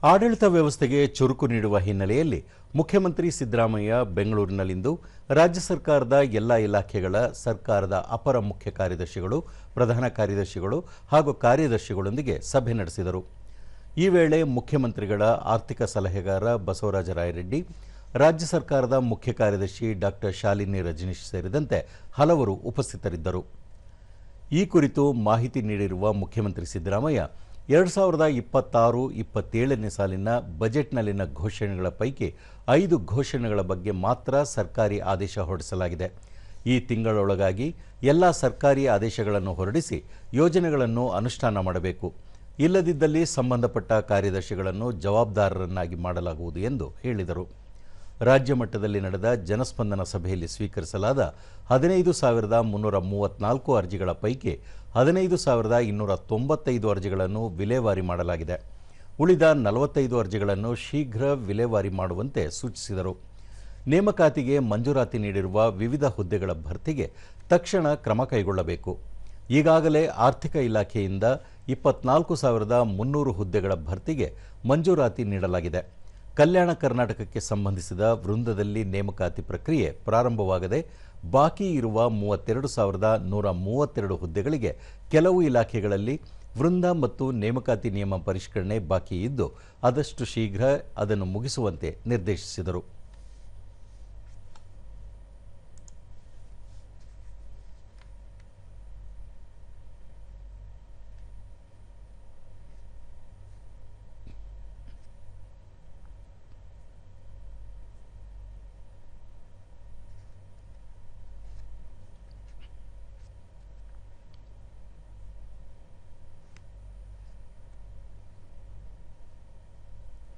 ಆಡಳಿತ ವ್ಯವಸ್ಥೆಗೆ ಚುರುಕು ನೀಡುವ ಹಿನ್ನೆಲೆಯಲ್ಲಿ ಮುಖ್ಯಮಂತ್ರಿ ಸಿದ್ದರಾಮಯ್ಯ ಬೆಂಗಳೂರಿನಲ್ಲಿಂದು ರಾಜ್ಯ ಸರ್ಕಾರದ ಎಲ್ಲ ಇಲಾಖೆಗಳ ಸರ್ಕಾರದ ಅಪರ ಮುಖ್ಯ ಕಾರ್ಯದರ್ಶಿಗಳು, ಪ್ರಧಾನ ಕಾರ್ಯದರ್ಶಿಗಳು ಹಾಗೂ ಕಾರ್ಯದರ್ಶಿಗಳೊಂದಿಗೆ ಸಭೆ ನಡೆಸಿದರು. ಈ ವೇಳೆ ಮುಖ್ಯಮಂತ್ರಿಗಳ ಆರ್ಥಿಕ ಸಲಹೆಗಾರ ಬಸವರಾಜ ರಾಯರೆಡ್ಡಿ, ರಾಜ್ಯ ಸರ್ಕಾರದ ಮುಖ್ಯ ಕಾರ್ಯದರ್ಶಿ ಡಾಕ್ಟರ್ ಶಾಲಿನಿ ರಜನೀಶ್ ಸೇರಿದಂತೆ ಹಲವರು ಉಪಸ್ಥಿತರಿದ್ದರು. ಈ ಕುರಿತು ಮಾಹಿತಿ ನೀಡಿರುವ ಮುಖ್ಯಮಂತ್ರಿ ಸಿದ್ದರಾಮಯ್ಯ 2026-27ನೇ ಸಾಲಿನ ಬಜೆಟ್ನಲ್ಲಿನ ಘೋಷಣೆಗಳ ಪೈಕಿ 5 ಘೋಷಣೆಗಳ ಬಗ್ಗೆ ಮಾತ್ರ ಸರ್ಕಾರಿ ಆದೇಶ ಹೊರಡಿಸಲಾಗಿದೆ. ಈ ತಿಂಗಳೊಳಗಾಗಿ ಎಲ್ಲ ಸರ್ಕಾರಿ ಆದೇಶಗಳನ್ನು ಹೊರಡಿಸಿ ಯೋಜನೆಗಳನ್ನು ಅನುಷ್ಠಾನ ಮಾಡಬೇಕು. ಇಲ್ಲದಿದ್ದಲ್ಲಿ ಸಂಬಂಧಪಟ್ಟ ಕಾರ್ಯದರ್ಶಿಗಳನ್ನು ಜವಾಬ್ದಾರರನ್ನಾಗಿ ಮಾಡಲಾಗುವುದು ಎಂದು ಹೇಳಿದರು. ರಾಜ್ಯ ಮಟ್ಟದಲ್ಲಿ ನಡೆದ ಜನಸ್ಪಂದನ ಸಭೆಯಲ್ಲಿ ಸ್ವೀಕರಿಸಲಾದ 15,334 ಅರ್ಜಿಗಳ ಪೈಕಿ 15,295 ಅರ್ಜಿಗಳನ್ನು ವಿಲೇವಾರಿ ಮಾಡಲಾಗಿದೆ. ಉಳಿದ 45 ಅರ್ಜಿಗಳನ್ನು ಶೀಘ್ರ ವಿಲೇವಾರಿ ಮಾಡುವಂತೆ ಸೂಚಿಸಿದರು. ನೇಮಕಾತಿಗೆ ಮಂಜೂರಾತಿ ನೀಡಿರುವ ವಿವಿಧ ಹುದ್ದೆಗಳ ಭರ್ತಿಗೆ ತಕ್ಷಣ ಕ್ರಮ ಕೈಗೊಳ್ಳಬೇಕು. ಈಗಾಗಲೇ ಆರ್ಥಿಕ ಇಲಾಖೆಯಿಂದ 24,300 ಹುದ್ದೆಗಳ ಭರ್ತಿಗೆ ಮಂಜೂರಾತಿ ನೀಡಲಾಗಿದೆ. ಕಲ್ಯಾಣ ಕರ್ನಾಟಕಕ್ಕೆ ಸಂಬಂಧಿಸಿದ ವೃಂದದಲ್ಲಿ ನೇಮಕಾತಿ ಪ್ರಕ್ರಿಯೆ ಪ್ರಾರಂಭವಾಗದೆ ಬಾಕಿ ಇರುವ 32,132 ಹುದ್ದೆಗಳಿಗೆ ಕೆಲವು ಇಲಾಖೆಗಳಲ್ಲಿ ವೃಂದ ಮತ್ತು ನೇಮಕಾತಿ ನಿಯಮ ಪರಿಷ್ಕರಣೆ ಬಾಕಿ ಇದ್ದು ಆದಷ್ಟು ಶೀಘ್ರ ಅದನ್ನು ಮುಗಿಸುವಂತೆ ನಿರ್ದೇಶಿಸಿದರು.